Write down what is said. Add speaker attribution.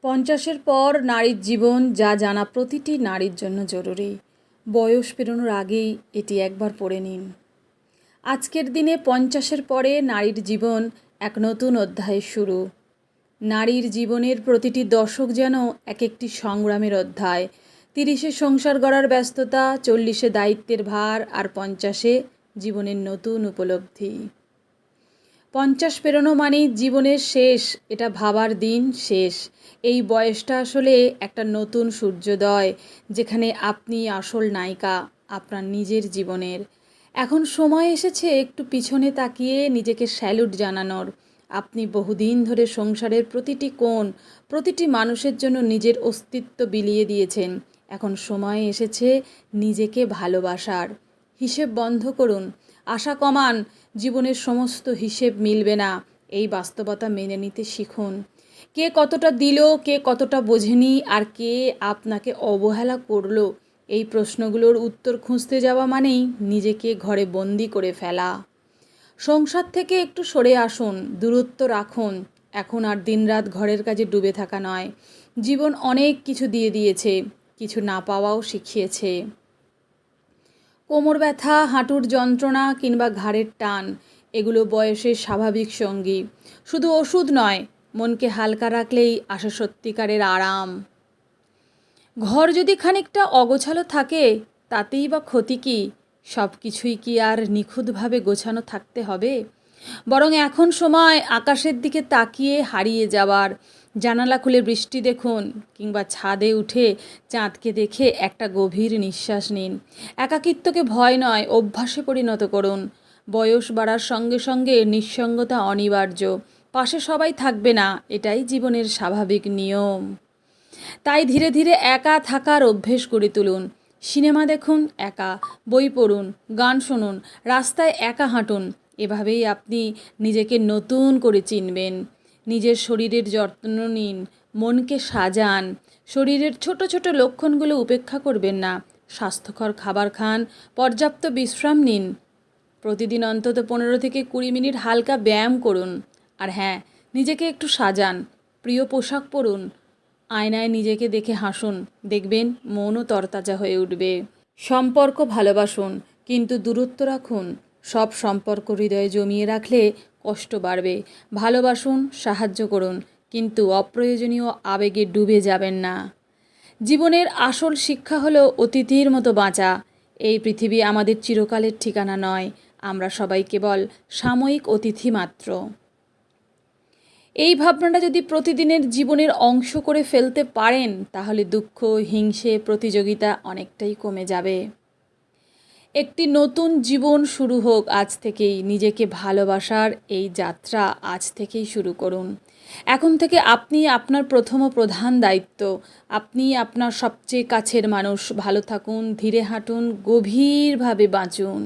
Speaker 1: পঞ্চাশের পর নারীর জীবন যা জানা প্রতিটি নারীর জন্য জরুরি। বয়স পেরোনোর আগেই এটি একবার পড়ে নিন। আজকের দিনে 50-এর পরে নারীর জীবন এক নতুন অধ্যায়ের শুরু। নারীর জীবনের প্রতিটি দশক যেন এক একটি সংগ্রামের অধ্যায়। 30-এ সংসার গড়ার ব্যস্ততা, 40-এ দায়িত্বের ভার, আর 50-এ জীবনের নতুন উপলব্ধি। 50 পেরোনো মানেই জীবনের শেষ, এটা ভাবার দিন শেষ। এই বয়সটা আসলে একটা নতুন সূর্যোদয়, যেখানে আপনি আসল নায়িকা আপনার নিজের জীবনের। এখন সময় এসেছে একটু পিছনে তাকিয়ে নিজেকে স্যালুট জানানোর। আপনি বহুদিন ধরে সংসারের প্রতিটি কোণ, প্রতিটি মানুষের জন্য নিজের অস্তিত্ব বিলিয়ে দিয়েছেন। এখন সময় এসেছে নিজেকে ভালোবাসার। হিসেব বন্ধ করুন, আশা কমান। জীবনের সমস্ত হিসেব মিলবে না, এই বাস্তবতা মেনে নিতে শিখুন। কে কতটা দিল, কে কতটা বোঝেনি, আর কে আপনাকে অবহেলা করলো, এই প্রশ্নগুলোর উত্তর খুঁজতে যাওয়া মানেই নিজেকে ঘরে বন্দি করে ফেলা। সংসার থেকে একটু সরে আসুন, দূরত্ব রাখুন। এখন আর দিনরাত ঘরের কাজে ডুবে থাকা নয়। জীবন অনেক কিছু দিয়ে দিয়েছে, কিছু না পাওয়াও শিখিয়েছে। কোমর ব্যথা, হাঁটুর যন্ত্রণা কিংবা ঘাড়ের টান, এগুলো বয়সের স্বাভাবিক সঙ্গী। শুধু ওষুধ নয়, মনকে হালকা রাখলেই আসে সত্যিকারের আরাম। ঘর যদি খানিকটা অগোছালো থাকে, তাতেই বা ক্ষতি কী? সব কিছুই কি আর নিখুঁতভাবে গোছানো থাকতে হবে? বরং এখন সময় আকাশের দিকে তাকিয়ে হারিয়ে যাওয়ার। জানালা খুলে বৃষ্টি দেখুন, কিংবা ছাদে উঠে চাঁদকে দেখে একটা গভীর নিঃশ্বাস নিন। একাকিত্বকে ভয় নয়, অভ্যাসে পরিণত করুন। বয়স বাড়ার সঙ্গে সঙ্গে নিঃসঙ্গতা অনিবার্য। পাশে সবাই থাকবে না, এটাই জীবনের স্বাভাবিক নিয়ম। তাই ধীরে ধীরে একা থাকার অভ্যেস গড়ে তুলুন। সিনেমা দেখুন একা, বই পড়ুন, গান শুনুন, রাস্তায় একা হাঁটুন। এভাবেই আপনি নিজেকে নতুন করে চিনবেন। নিজের শরীরের যত্ন নিন, মনকে সাজান। শরীরের ছোট ছোট লক্ষণগুলো উপেক্ষা করবেন না। স্বাস্থ্যকর খাবার খান, পর্যাপ্ত বিশ্রাম নিন। প্রতিদিন অন্তত 15 থেকে 20 মিনিট হালকা ব্যায়াম করুন। আর হ্যাঁ, নিজেকে একটু সাজান, প্রিয় পোশাক পরুন, আয়নায় নিজেকে দেখে হাসুন। দেখবেন মনও তরতাজা হয়ে উঠবে। সম্পর্ক ভালোবাসুন, কিন্তু দূরত্ব রাখুন। সব সম্পর্ক হৃদয়ে জমিয়ে রাখলে কষ্ট বাড়বে। ভালোবাসুন, সাহায্য করুন, কিন্তু অপ্রয়োজনীয় আবেগে ডুবে যাবেন না। জীবনের আসল শিক্ষা হলো অতিথির মতো বাঁচা। এই পৃথিবী আমাদের চিরকালের ঠিকানা নয়, আমরা সবাই কেবল সাময়িক অতিথি মাত্র। এই ভাবনাটা যদি প্রতিদিনের জীবনের অংশ করে ফেলতে পারেন, তাহলে দুঃখ, হিংসে, প্রতিযোগিতা অনেকটাই কমে যাবে। একটি নতুন জীবন শুরু হোক আজ থেকেই। নিজেকে ভালোবাসার এই যাত্রা আজ থেকেই শুরু করুন। এখন থেকে আপনি আপনার প্রথম ও প্রধান দায়িত্ব। আপনি আপনার সবচেয়ে কাছের মানুষ। ভালো থাকুন, ধীরে হাঁটুন, গভীরভাবে বাঁচুন।